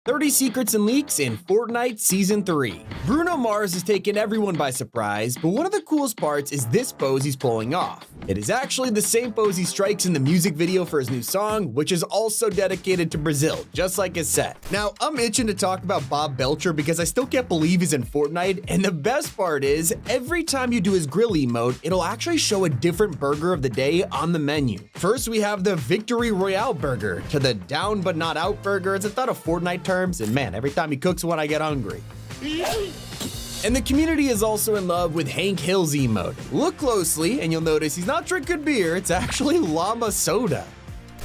30 Secrets and Leaks in Fortnite Season 3. Bruno Mars has taken everyone by surprise, but one of the coolest parts is this pose he's pulling off. It is actually the same pose he strikes in the music video for his new song, which is also dedicated to Brazil, just like his set. Now, I'm itching to talk about Bob Belcher because I still can't believe he's in Fortnite, and the best part is, every time you do his grill emote, it'll actually show a different burger of the day on the menu. First, we have the Victory Royale burger, to the down but not out burger. It's a thought of Fortnite terms, and man, every time he cooks one, I get hungry. And the community is also in love with Hank Hill's emote. Look closely and you'll notice he's not drinking beer, it's actually llama soda.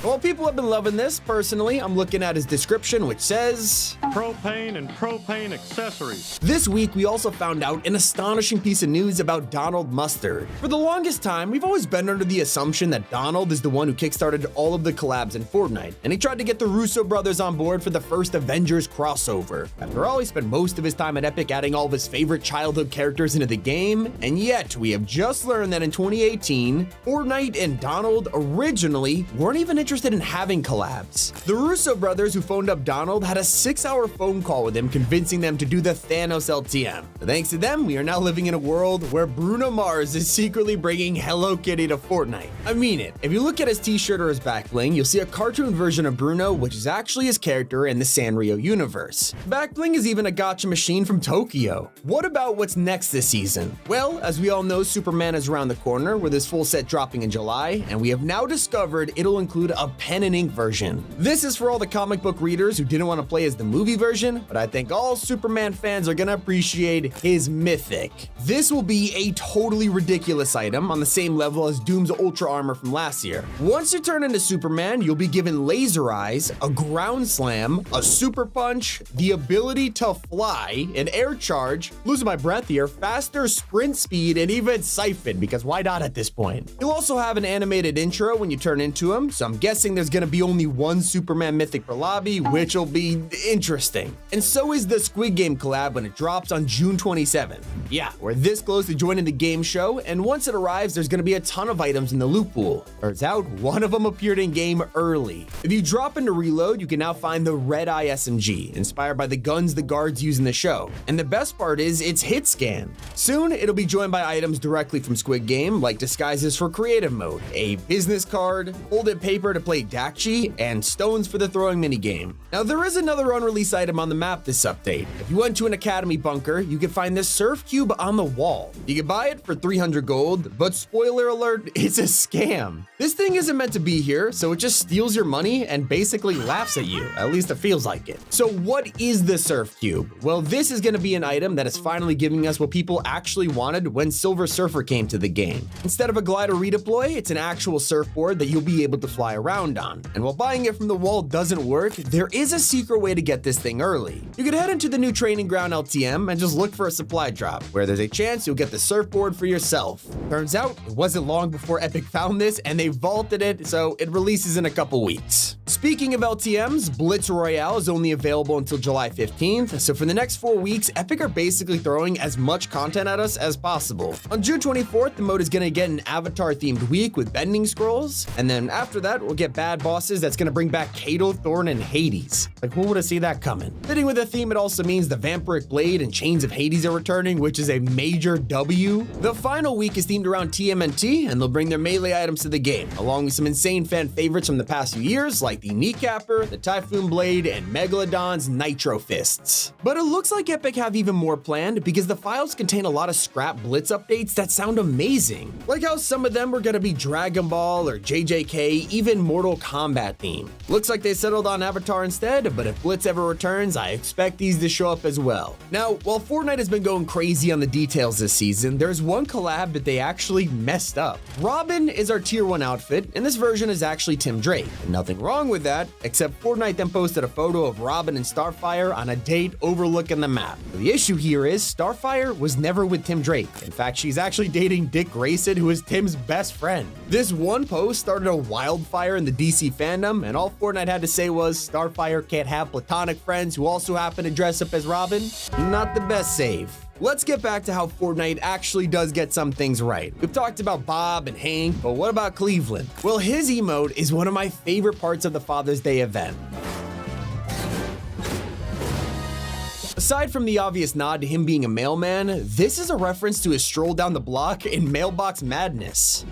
While people have been loving this, personally, I'm looking at his description, which says propane and propane accessories. This week, we also found out an astonishing piece of news about Donald Mustard. For the longest time, we've always been under the assumption that Donald is the one who kickstarted all of the collabs in Fortnite, and he tried to get the Russo brothers on board for the first Avengers crossover. After all, he spent most of his time at Epic adding all of his favorite childhood characters into the game, and yet we have just learned that in 2018, Fortnite and Donald originally weren't even interested in having collabs. The Russo brothers who phoned up Donald had a 6-hour phone call with him convincing them to do the Thanos LTM. Thanks to them, we are now living in a world where Bruno Mars is secretly bringing Hello Kitty to Fortnite. I mean it. If you look at his t-shirt or his back bling, you'll see a cartoon version of Bruno, which is actually his character in the Sanrio universe. Back bling is even a gacha machine from Tokyo. What about what's next this season? Well, as we all know, Superman is around the corner with his full set dropping in July, and we have now discovered it'll include a pen and ink version. This is for all the comic book readers who didn't want to play as the movie version, but I think all Superman fans are gonna appreciate his mythic. This will be a totally ridiculous item on the same level as Doom's Ultra Armor from last year. Once you turn into Superman, you'll be given laser eyes, a ground slam, a super punch, the ability to fly, an air charge, losing my breath here, faster sprint speed, and even Siphon, because why not at this point? You'll also have an animated intro when you turn into him, so I'm guessing there's gonna be only one Superman mythic per lobby, which will be interesting. And so is the Squid Game collab when it drops on June 27th. Yeah, we're this close to joining the game show, and once it arrives, there's gonna be a ton of items in the loot pool. Turns out, one of them appeared in game early. If you drop into reload, you can now find the Red Eye SMG, inspired by the guns the guards use in the show. And the best part is, it's hit scan. Soon, it'll be joined by items directly from Squid Game, like disguises for creative mode, a business card, folded paper to play Dakchi, and stones for the throwing minigame. Now, there is another unreleased item on the map this update. If you went to an academy bunker, you can find this surf cube on the wall. You can buy it for 300 gold, but spoiler alert, it's a scam. This thing isn't meant to be here, so it just steals your money and basically laughs at you. At least it feels like it. So what is the surf cube? Well, this is gonna be an item that is finally giving us what people actually wanted when Silver Surfer came to the game. Instead of a glider redeploy, it's an actual surfboard that you'll be able to fly around on. And while buying it from the wall doesn't work, there is a secret way to get this thing early. You could head into the new training ground LTM and just look for a supply drop, where there's a chance you'll get the surfboard for yourself. Turns out, it wasn't long before Epic found this and they vaulted it, so it releases in a couple weeks. Speaking of LTMs, Blitz Royale is only available until July 15th, so for the next 4 weeks, Epic are basically throwing as much content at us as possible. On June 24th, the mode is gonna get an avatar-themed week with bending scrolls, and then after that, we'll get bad bosses that's gonna bring back Kato, Thorn, and Hades. Like, who would have seen that coming? Fitting with the theme, it also means the Vampiric Blade and Chains of Hades are returning, which is a major W. The final week is themed around TMNT, and they'll bring their melee items to the game, along with some insane fan favorites from the past few years, like the Kneecapper, the Typhoon Blade, and Megalodon's Nitro Fists. But it looks like Epic have even more planned, because the files contain a lot of scrap Blitz updates that sound amazing. Like how some of them were gonna be Dragon Ball or JJK, even Mortal Kombat themed. Looks like they settled on Avatar instead, but if Blitz ever returns, I expect these to show up as well. Now, while Fortnite has been going crazy on the details this season, there's one collab that they actually messed up. Robin is our tier 1 outfit, and this version is actually Tim Drake. And nothing wrong with that, except Fortnite then posted a photo of Robin and Starfire on a date overlooking the map. The issue here is Starfire was never with Tim Drake. In fact, she's actually dating Dick Grayson, who is Tim's best friend. This one post started a wildfire in the DC fandom, and all Fortnite had to say was, Starfire can't have platonic friends who also happen to dress up as Robin. Not the best save. Let's get back to how Fortnite actually does get some things right. We've talked about Bob and Hank, but what about Cleveland? Well, his emote is one of my favorite parts of the Father's Day event. Aside from the obvious nod to him being a mailman, this is a reference to his stroll down the block in Mailbox Madness.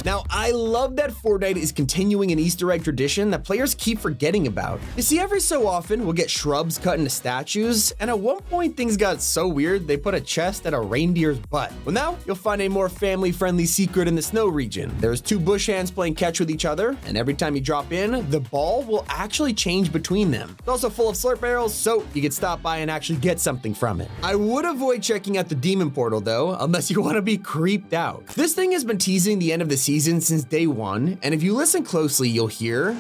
Now, I love that Fortnite is continuing an Easter egg tradition that players keep forgetting about. You see, every so often, we'll get shrubs cut into statues, and at one point, things got so weird, they put a chest at a reindeer's butt. Well, now, you'll find a more family-friendly secret in the snow region. There's two bush hands playing catch with each other, and every time you drop in, the ball will actually change between them. It's also full of slurp barrels, so you can stop by and actually get something from it. I would avoid checking out the demon portal, though, unless you want to be creeped out. This thing has been teasing the end of the season since day one, and if you listen closely, you'll hear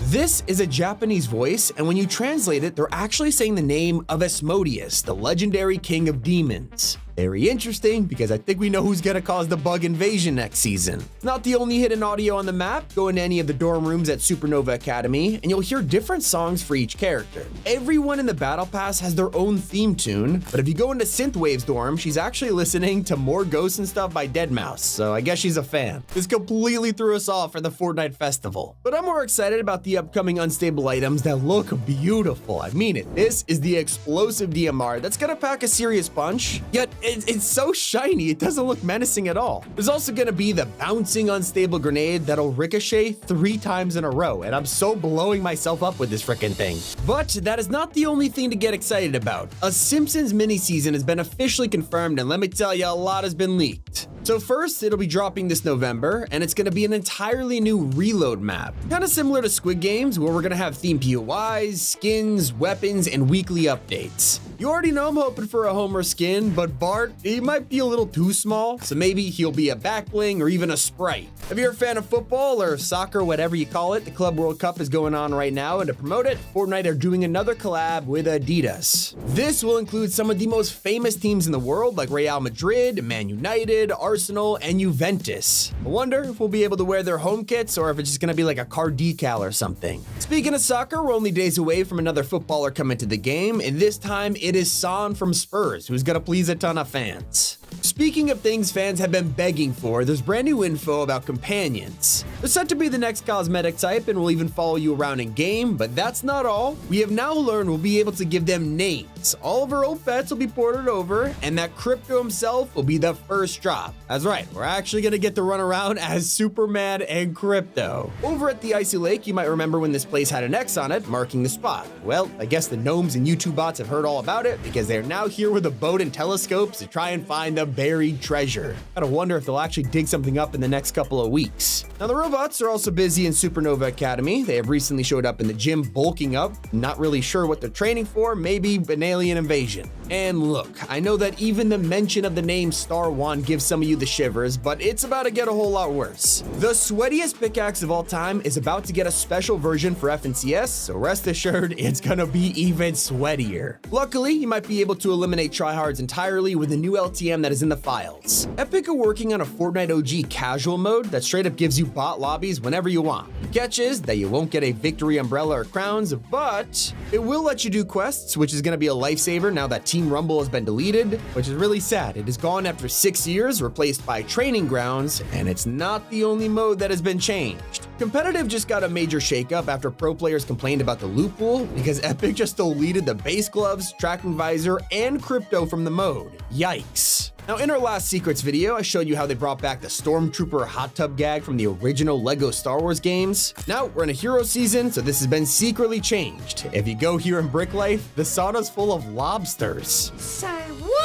this is a Japanese voice, and when you translate it, they're actually saying the name of Asmodeus, the legendary king of demons. Very interesting, because I think we know who's gonna cause the bug invasion next season. It's not the only hidden audio on the map. Go into any of the dorm rooms at Supernova Academy, and you'll hear different songs for each character. Everyone in the Battle Pass has their own theme tune, but if you go into Synthwave's dorm, she's actually listening to More Ghosts and Stuff by Deadmau5, so I guess she's a fan. This completely threw us off for the Fortnite Festival. But I'm more excited about the upcoming unstable items that look beautiful. I mean it. This is the explosive DMR that's gonna pack a serious punch, yet it's so shiny, it doesn't look menacing at all. There's also gonna be the bouncing unstable grenade that'll ricochet 3 times in a row, and I'm so blowing myself up with this frickin' thing. But that is not the only thing to get excited about. A Simpsons mini-season has been officially confirmed, and let me tell you, a lot has been leaked. So first, it'll be dropping this November, and it's gonna be an entirely new reload map. Kinda similar to Squid Games, where we're gonna have themed POIs, skins, weapons, and weekly updates. You already know I'm hoping for a Homer skin, but Bart, he might be a little too small, so maybe he'll be a back bling or even a Sprite. If you're a fan of football or soccer, whatever you call it, the Club World Cup is going on right now, and to promote it, Fortnite are doing another collab with Adidas. This will include some of the most famous teams in the world, like Real Madrid, Man United, Arsenal, and Juventus. I wonder if we'll be able to wear their home kits or if it's just gonna be like a car decal or something. Speaking of soccer, we're only days away from another footballer coming to the game, and this time it is Son from Spurs, who's gonna please a ton of fans. Speaking of things fans have been begging for, there's brand new info about companions. They're set to be the next cosmetic type and will even follow you around in game, but that's not all. We have now learned we'll be able to give them names. All of our old pets will be ported over, and that Crypto himself will be the first drop. That's right, we're actually gonna get to run around as Superman and Crypto. Over at the Icy Lake, you might remember when this place had an X on it, marking the spot. Well, I guess the gnomes and YouTube bots have heard all about it, because they are now here with a boat and telescopes to try and find the buried treasure. Gotta wonder if they'll actually dig something up in the next couple of weeks. Now, the robots are also busy in Supernova Academy. They have recently showed up in the gym bulking up. Not really sure what they're training for, maybe an alien invasion. And look, I know that even the mention of the name Star One gives some of you the shivers, but it's about to get a whole lot worse. The sweatiest pickaxe of all time is about to get a special version for FNCS, so rest assured it's gonna be even sweatier. Luckily, you might be able to eliminate tryhards entirely with a new LTM that is in the files. Epic are working on a Fortnite OG casual mode that straight up gives you bot lobbies whenever you want. The catch is that you won't get a victory umbrella or crowns, but it will let you do quests, which is gonna be a lifesaver now that Team Rumble has been deleted, which is really sad. It is gone after 6 years, replaced by Training Grounds, and it's not the only mode that has been changed. Competitive just got a major shakeup after pro players complained about the loophole because Epic just deleted the base gloves, tracking visor, and Crypto from the mode. Yikes. Now, in our last Secrets video, I showed you how they brought back the Stormtrooper hot tub gag from the original LEGO Star Wars games. Now, we're in a hero season, so this has been secretly changed. If you go here in Brick Life, the sauna's full of lobsters. Say what?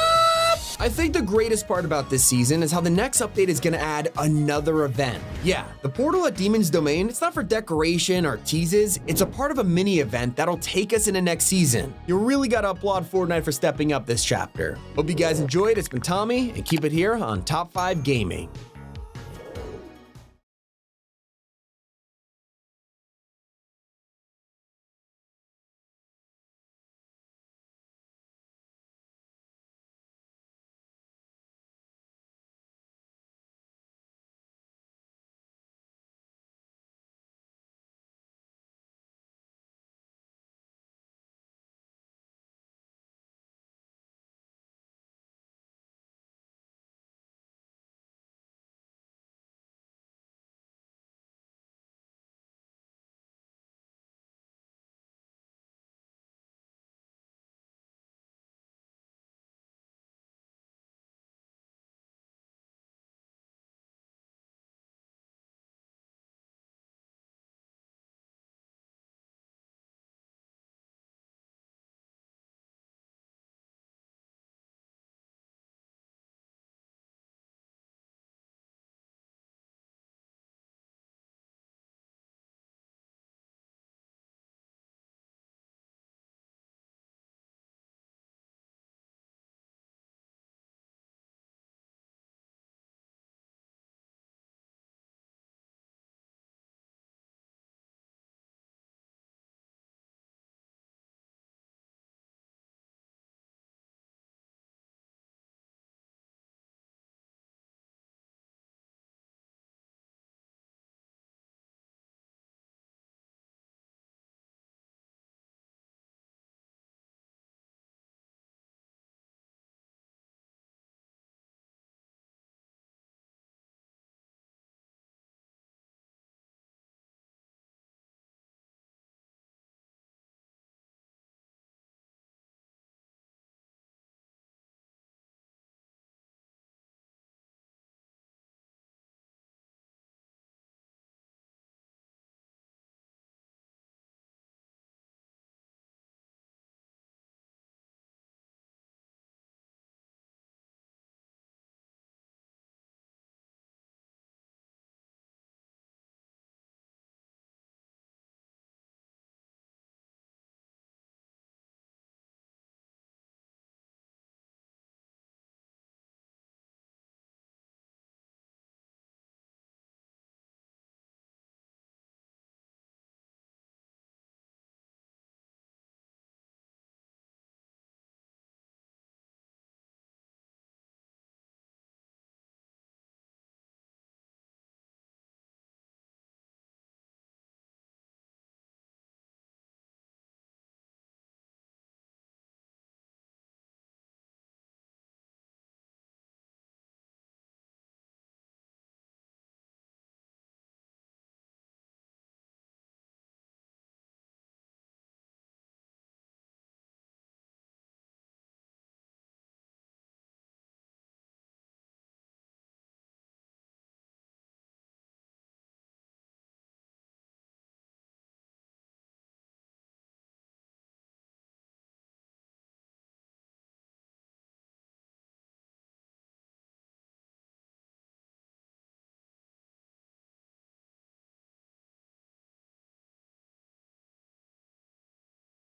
I think the greatest part about this season is how the next update is gonna add another event. Yeah, the portal at Demon's Domain, it's not for decoration or teases, it's a part of a mini event that'll take us into next season. You really gotta applaud Fortnite for stepping up this chapter. Hope you guys enjoyed. It's been Tommy, and keep it here on Top 5 Gaming.